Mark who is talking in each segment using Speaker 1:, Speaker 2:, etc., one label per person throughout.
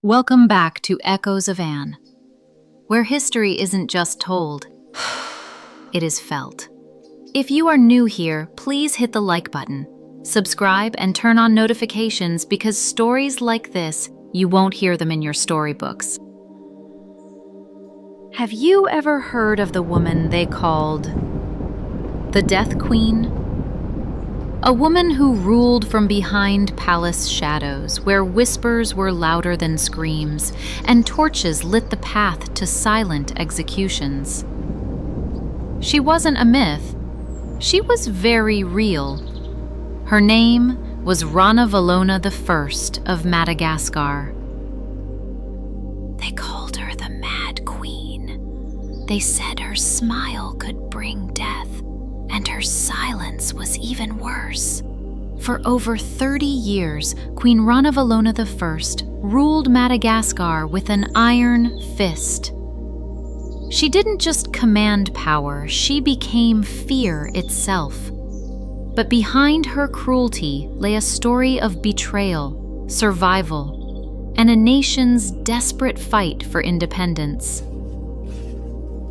Speaker 1: Welcome back to Echoes of Anne, where history isn't just told, it is felt. If you are new here, please hit the like button, subscribe, and turn on notifications because stories like this, you won't hear them in your storybooks. Have you ever heard of the woman they called the Death Queen? A woman who ruled from behind palace shadows, where whispers were louder than screams, and torches lit the path to silent executions. She wasn't a myth. She was very real. Her name was Ranavalona the of Madagascar. They called her the Mad Queen. They said her smile could bring death, and her silence was even worse. For over 30 years, Queen Ranavalona the ruled Madagascar with an iron fist. She didn't just command power, she became fear itself. But behind her cruelty lay a story of betrayal, survival, and a nation's desperate fight for independence.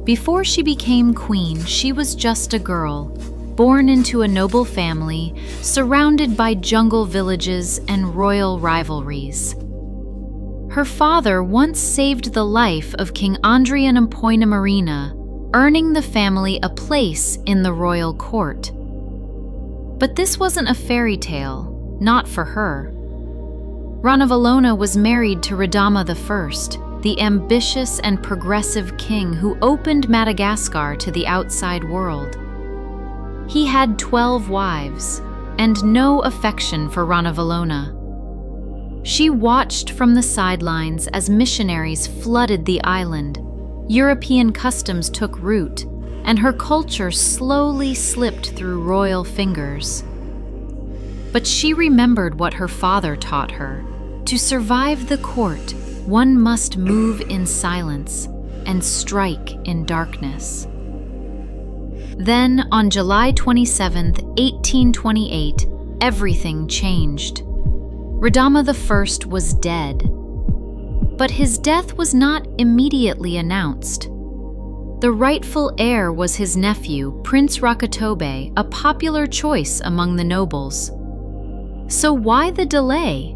Speaker 1: Before she became queen, she was just a girl, born into a noble family, surrounded by jungle villages and royal rivalries. Her father once saved the life of King Andrian Marina, earning the family a place in the royal court. But this wasn't a fairy tale, not for her. Ranavalona was married to Radama the ambitious and progressive king who opened Madagascar to the outside world. He had 12 wives and no affection for Ranavalona. She watched from the sidelines as missionaries flooded the island, European customs took root, and her culture slowly slipped through royal fingers. But she remembered what her father taught her. To survive the court, one must move in silence and strike in darkness. Then, on July 27, 1828, everything changed. Radama I was dead. But his death was not immediately announced. The rightful heir was his nephew, Prince Rakatobe, a popular choice among the nobles. So why the delay?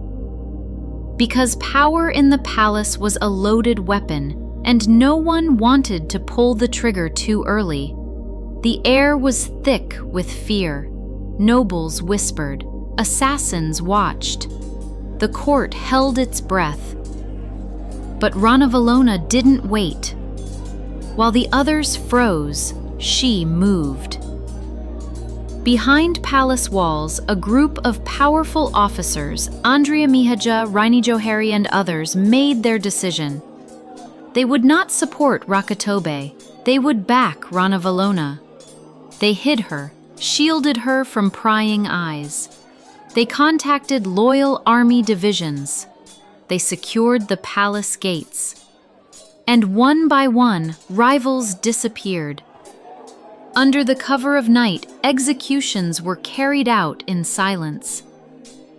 Speaker 1: Because power in the palace was a loaded weapon, and no one wanted to pull the trigger too early. The air was thick with fear. Nobles whispered. Assassins watched. The court held its breath. But Ranavalona didn't wait. While the others froze, she moved. Behind palace walls, a group of powerful officers, Andrea Mihaja, Raini Johari, and others, made their decision. They would not support Rakatobe. They would back Ranavalona. They hid her, shielded her from prying eyes. They contacted loyal army divisions. They secured the palace gates. And one by one, rivals disappeared. Under the cover of night, executions were carried out in silence.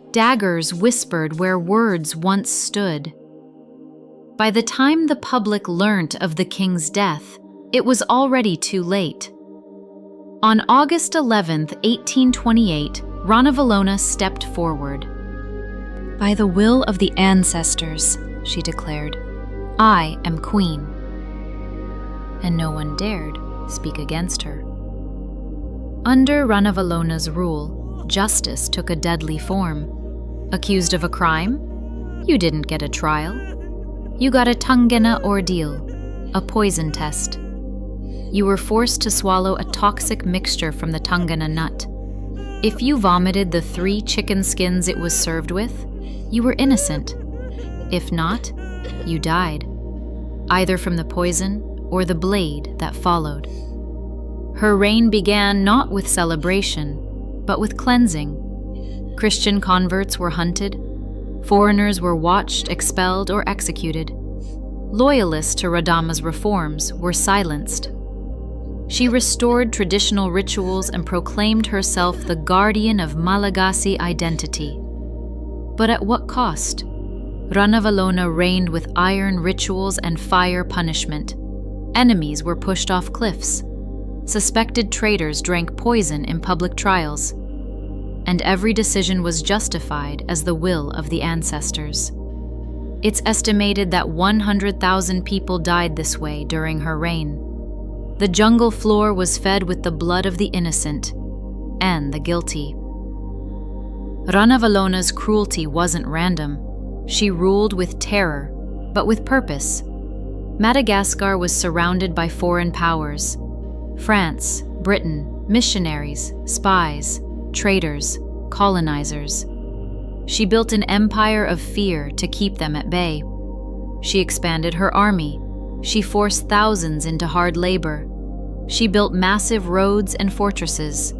Speaker 1: Daggers whispered where words once stood. By the time the public learnt of the king's death, it was already too late. On August 11, 1828, Ranavalona stepped forward. "By the will of the ancestors," she declared, "I am queen." And no one dared speak against her. Under Ranavalona's rule, justice took a deadly form. Accused of a crime? You didn't get a trial. You got a tungena ordeal, a poison test. You were forced to swallow a toxic mixture from the tungena nut. If you vomited the 3 chicken skins it was served with, you were innocent. If not, you died, either from the poison or the blade that followed. Her reign began not with celebration, but with cleansing. Christian converts were hunted, foreigners were watched, expelled, or executed. Loyalists to Radama's reforms were silenced. She restored traditional rituals and proclaimed herself the guardian of Malagasy identity. But at what cost? Ranavalona reigned with iron rituals and fire punishment. Enemies were pushed off cliffs. Suspected traitors drank poison in public trials. And every decision was justified as the will of the ancestors. It's estimated that 100,000 people died this way during her reign. The jungle floor was fed with the blood of the innocent and the guilty. Ranavalona's cruelty wasn't random. She ruled with terror, but with purpose. Madagascar was surrounded by foreign powers: France, Britain, missionaries, spies, traders, colonizers. She built an empire of fear to keep them at bay. She expanded her army. She forced thousands into hard labor. She built massive roads and fortresses.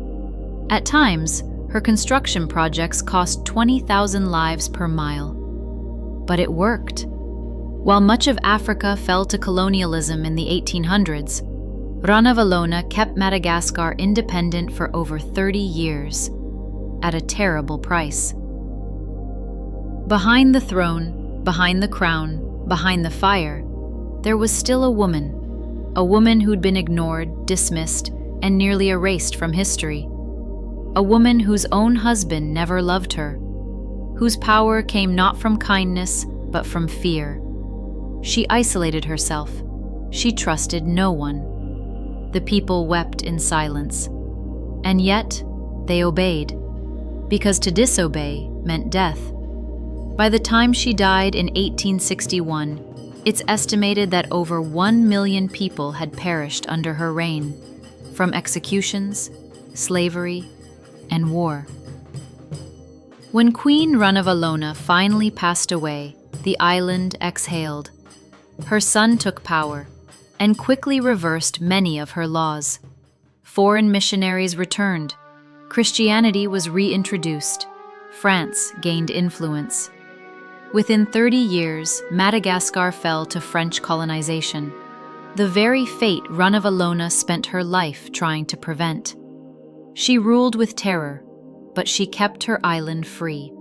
Speaker 1: At times, her construction projects cost 20,000 lives per mile. But it worked. While much of Africa fell to colonialism in the 1800s, Ranavalona kept Madagascar independent for over 30 years, at a terrible price. Behind the throne, behind the crown, behind the fire, there was still a woman who'd been ignored, dismissed, and nearly erased from history. A woman whose own husband never loved her, whose power came not from kindness, but from fear. She isolated herself. She trusted no one. The people wept in silence. And yet, they obeyed, because to disobey meant death. By the time she died in 1861, it's estimated that over 1 million people had perished under her reign, from executions, slavery, and war. When Queen Ranavalona finally passed away, the island exhaled. Her son took power and quickly reversed many of her laws. Foreign missionaries returned. Christianity was reintroduced. France gained influence. Within 30 years, Madagascar fell to French colonization, the very fate Ranavalona spent her life trying to prevent. She ruled with terror, but she kept her island free.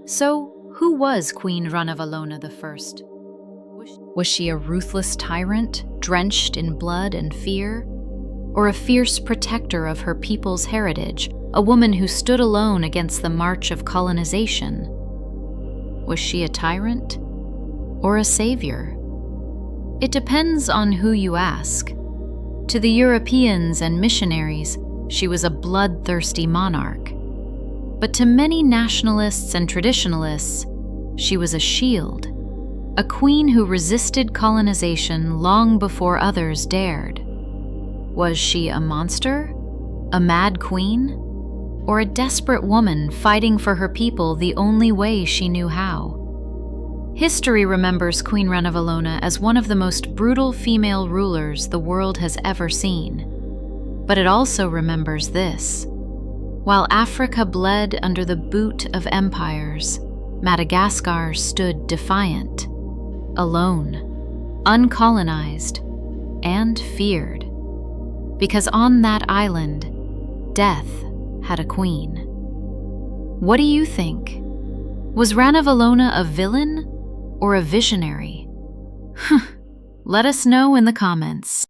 Speaker 1: So, who was Queen Ranavalona I? Was she a ruthless tyrant, drenched in blood and fear? Or a fierce protector of her people's heritage, a woman who stood alone against the march of colonization? Was she a tyrant or a savior? It depends on who you ask. To the Europeans and missionaries, she was a bloodthirsty monarch. But to many nationalists and traditionalists, she was a shield, a queen who resisted colonization long before others dared. Was she a monster, a mad queen, or a desperate woman fighting for her people the only way she knew how? History remembers Queen Ranavalona as one of the most brutal female rulers the world has ever seen. But it also remembers this: while Africa bled under the boot of empires, Madagascar stood defiant, alone, uncolonized, and feared. Because on that island, death had a queen. What do you think? Was Ranavalona a villain or a visionary? Let us know in the comments.